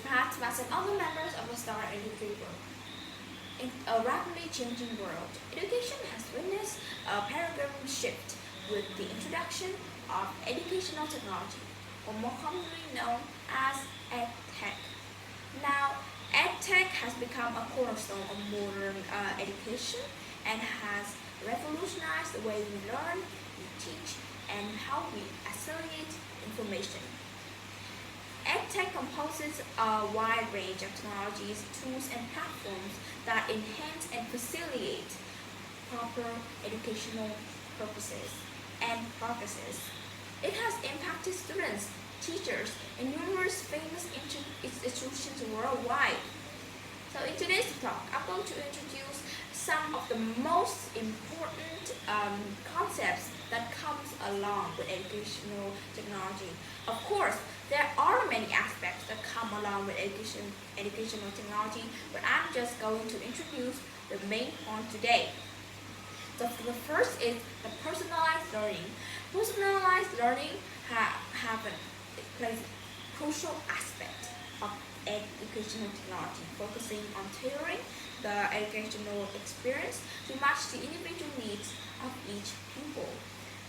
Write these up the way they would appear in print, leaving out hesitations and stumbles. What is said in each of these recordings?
participants and other members of the STAR industry group. In a rapidly changing world, education has witnessed a paradigm shift with the introduction of educational technology, or more commonly known as EdTech. Now, EdTech has become a cornerstone of modern education and has revolutionized the way we learn, we teach, and how we assimilate information. EdTech composes a wide range of technologies, tools, and platforms that enhance and facilitate proper educational purposes and progresses. It has impacted students, teachers, and numerous famous institutions worldwide. So in today's talk, I'm going to introduce some of the most important concepts that comes along with educational technology. Of course, there are many aspects that come along with educational technology, but I'm just going to introduce the main point today. So the first is the personalized learning. Personalized learning plays a crucial aspect of educational technology, focusing on tailoring the educational experience to match the individual needs of each pupil.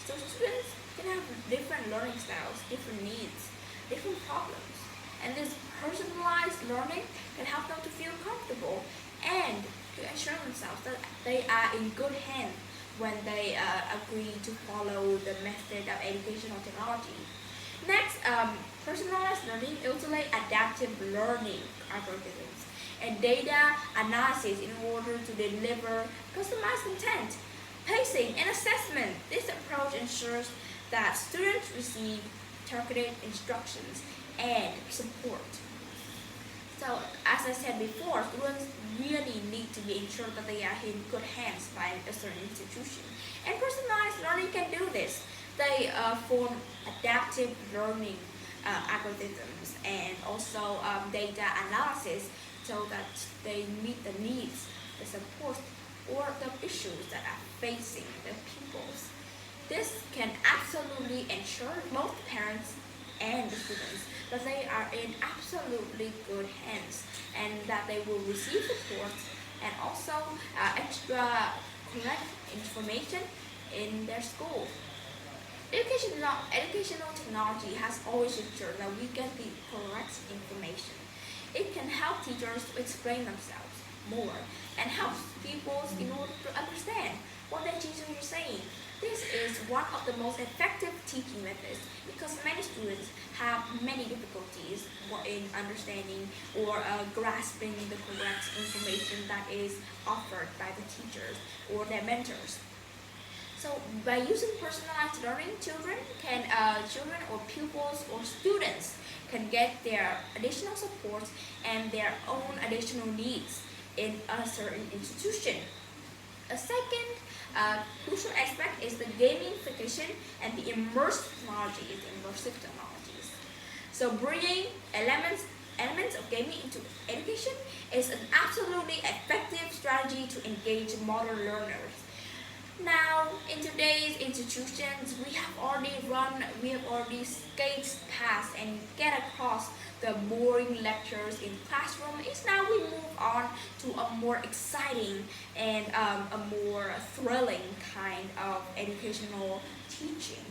So students can have different learning styles, different needs, different problems, and this personalized learning can help them to feel comfortable and to assure themselves that they are in good hands when they agree to follow the method of educational technology. Next, personalized learning utilizes adaptive learning algorithms and data analysis in order to deliver customized content, pacing, and assessment. This approach ensures that students receive targeted instructions and support. So, as I said before, students really need to be ensured that they are in good hands by a certain institution. And personalized learning can do this. They form adaptive learning algorithms and also data analysis so that they meet the needs, the support, or the issues that are facing the pupils. This can absolutely ensure both parents and the students that they are in absolutely good hands and that they will receive support and also extra correct information in their school. Educational technology has always ensured that we get the correct information. It can help teachers to explain themselves more and helps pupils in order to understand what their teachers are saying. This is one of the most effective teaching methods because many students have many difficulties in understanding or grasping the correct information that is offered by the teachers or their mentors. So by using personalized learning, children or pupils or students can get their additional support and their own additional needs in a certain institution. A second crucial aspect is the gamification and the immersive technologies. So bringing elements of gaming into education is an absolutely effective strategy to engage modern learners. Now, in today's institutions, we have already skate past and get across the boring lectures in classroom. It's now we move on to a more exciting and a more thrilling kind of educational teaching.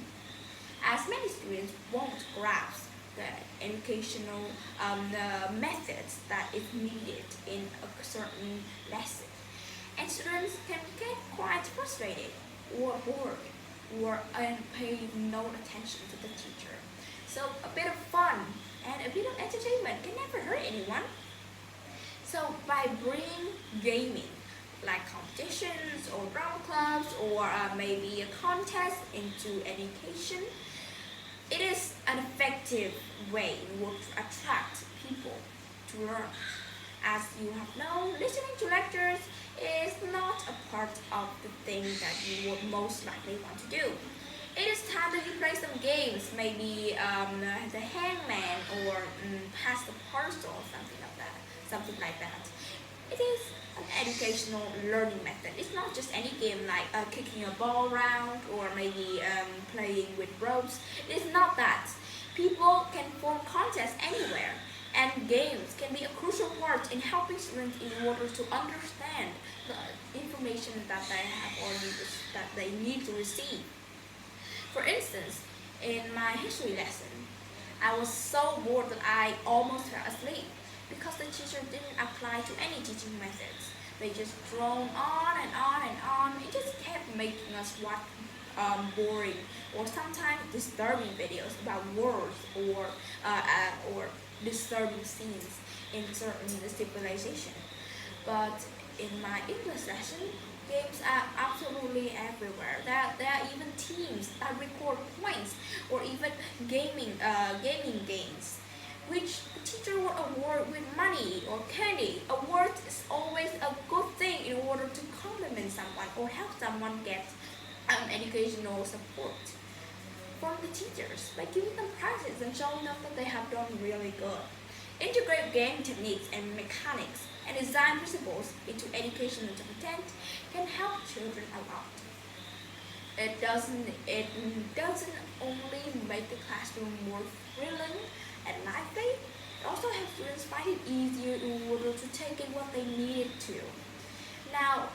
As many students won't grasp the educational the methods that is needed in a certain lesson. And students can get quite frustrated or bored or pay no attention to the teacher. So a bit of fun and a bit of entertainment can never hurt anyone. So by bringing gaming like competitions or drama clubs or maybe a contest into education, it is an effective way in order to attract people to learn. As you have known, listening to lectures is not a part of the thing that you would most likely want to do. It is time that you play some games, maybe the hangman or pass the parcel or something like that. It is an educational learning method. It's not just any game like kicking a ball around or maybe playing with ropes. It is not that. People can form contests anywhere And games can be a crucial part in helping students in order to understand the information that they have already that they need to receive. For instance, in my history lesson, I was so bored that I almost fell asleep because the teacher didn't apply to any teaching methods. They just droned on and on and on. It just kept making us watch boring or sometimes disturbing videos about wars or disturbing scenes in certain civilization. But in my English lesson, games are absolutely everywhere. There are even teams that record points or even gaming games, which the teacher will award with money or candy. Award is always a good thing in order to compliment someone or help someone get educational support from the teachers by giving them prizes and showing them that they have done really good. Integrate game techniques and mechanics and design principles into educational content can help children a lot. It doesn't only make the classroom more thrilling and lively, it also helps students find it easier in order to take in what they needed to. Now,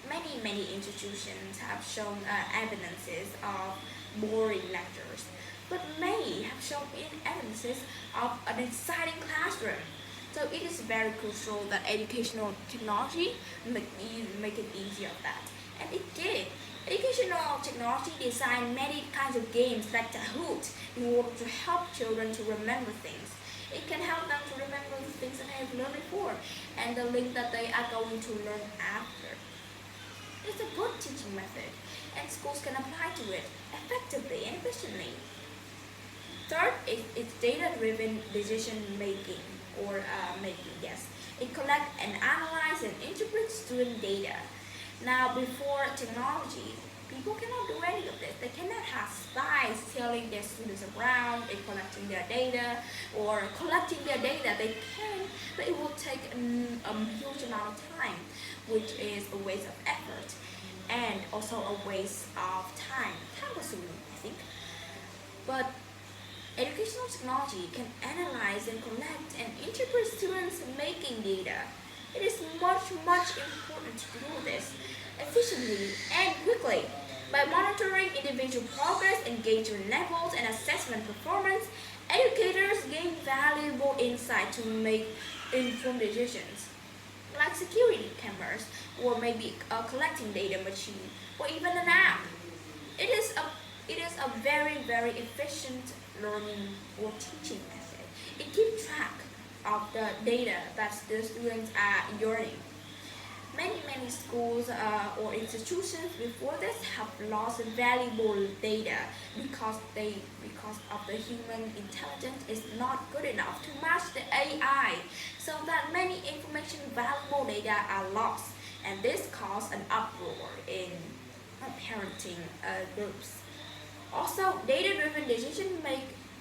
many institutions have shown evidences of boring lectures, but many have shown evidences of an exciting classroom. So it is very crucial that educational technology make it easier of that. And it did. Educational technology designed many kinds of games like Kahoot in order to help children to remember things. It can help them to remember the things that they have learned before and the link that they are going to learn after. It's a good teaching method, and schools can apply to it effectively and efficiently. Third, it's data-driven decision making or making. Yes, it collects and analyzes and interprets student data. Now, before technology, people cannot do any of this. They cannot have spies telling their students around and collecting their data or collecting their data. They can, but it will take a huge amount of time, which is a waste of effort and also a waste of time consuming, I think. But educational technology can analyze and collect and interpret students' making data. It is much important to do this efficiently and quickly. By monitoring individual progress, engagement levels, and assessment performance, educators gain valuable insight to make informed decisions, like security cameras, or maybe a collecting data machine, or even an app. It is a very efficient learning or teaching method. It keeps track of the data that the students are learning. Many schools or institutions before this have lost valuable data because of the human intelligence is not good enough to match the AI, so that many information valuable data are lost, and this caused an uproar in parenting groups. Also, data-driven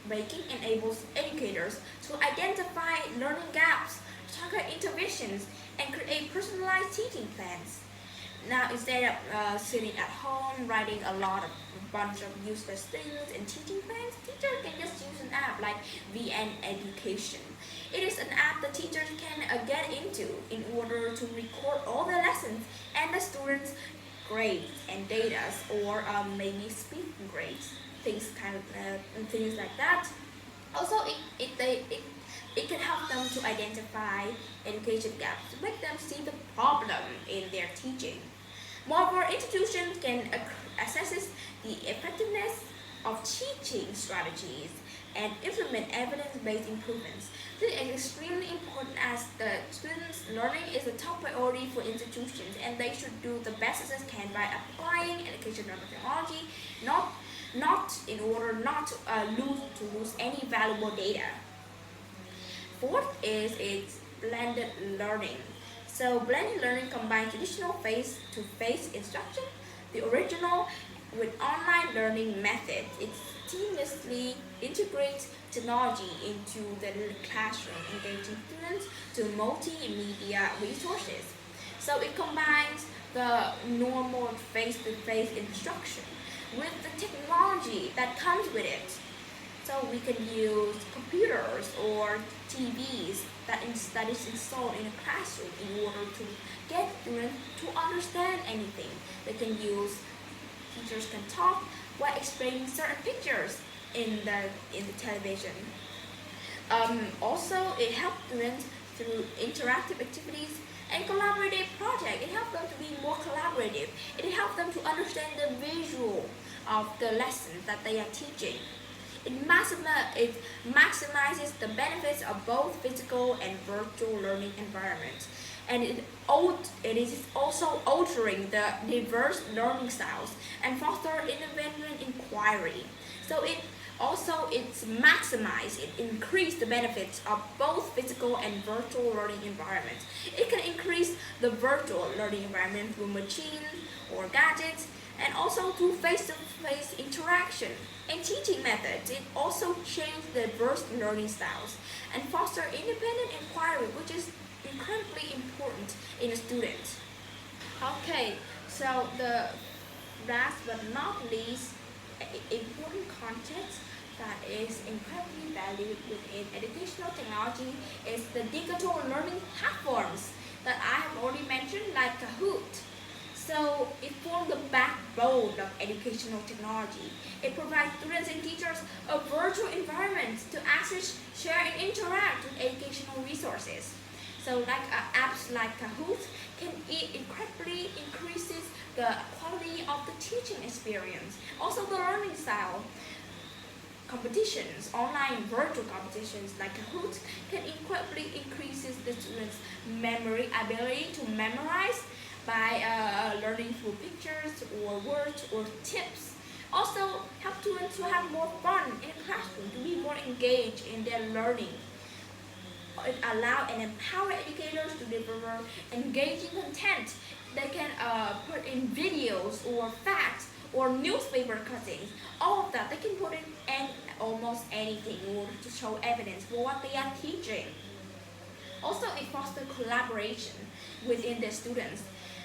making enables educators to identify learning gaps, target interventions, and create personalized teaching plans. Now, instead of sitting at home writing a bunch of useless things and teaching plans, teachers can just use an app like VN Education. It is an app the teachers can get into in order to record all the lessons and the students' grades and data, or maybe speaking grades, things like that. Also, it can help them to identify education gaps, to make them see the problem in their teaching. Moreover, institutions can assess the effectiveness of teaching strategies and implement evidence-based improvements. This is extremely important as the students' learning is a top priority for institutions, and they should do the best as they can by applying educational technology, not in order not to lose any valuable data. Fourth is its blended learning. So blended learning combines traditional face-to-face instruction, the original, with online learning methods. It seamlessly integrates technology into the classroom, engaging students to multimedia resources. So it combines the normal face-to-face instruction with the technology that comes with it. So we can use computers or TVs that is installed in a classroom in order to get students to understand anything. They can use Teachers can talk while explaining certain pictures in the television. Also, it helps students through interactive activities and collaborative projects. It helps them to be more collaborative. It helps them to understand the visual of the lessons that they are teaching. It maximizes the benefits of both physical and virtual learning environments. And it is also altering the diverse learning styles and foster independent inquiry. So it's maximize, it increase the benefits of both physical and virtual learning environments. It can increase the virtual learning environment through machines or gadgets and also through face-to-face interaction and teaching methods. It also changes diverse learning styles and foster independent inquiry, which is incredibly important in a student. Okay, so the last but not least important context that is incredibly valued within educational technology is the digital learning platforms that I have already mentioned, like Kahoot. So it forms the backbone of educational technology. It provides students and teachers a virtual environment to access, share, and interact with educational resources. So apps like Kahoot incredibly increases the quality of the teaching experience. Also the learning style. Competitions, online virtual competitions like Kahoot can incredibly increases the students' memory ability to memorize by learning through pictures or words or tips. Also help students to have more fun in a classroom, to be more engaged in their learning. It allows and empower educators to deliver engaging content. They can put in videos or facts or newspaper cuttings. All of that they can put in almost anything in order to show evidence for what they are teaching. Also, it fosters collaboration within the students.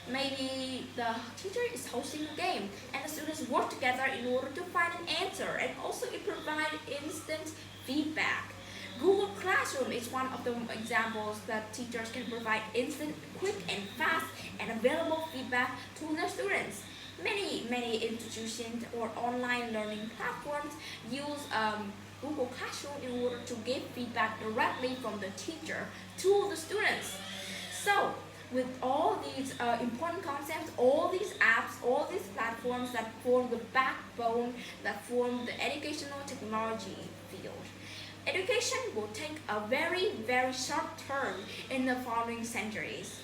Maybe the teacher is hosting a game and the students work together in order to find an answer, and also it provides instant feedback. Google Classroom is one of the examples that teachers can provide instant, quick and fast and available feedback to their students. Many institutions or online learning platforms use Google Classroom in order to give feedback directly from the teacher to the students. So, with all these important concepts, all these apps, all these platforms that form the backbone, that form the educational technology field, education will take a very, very sharp turn in the following centuries.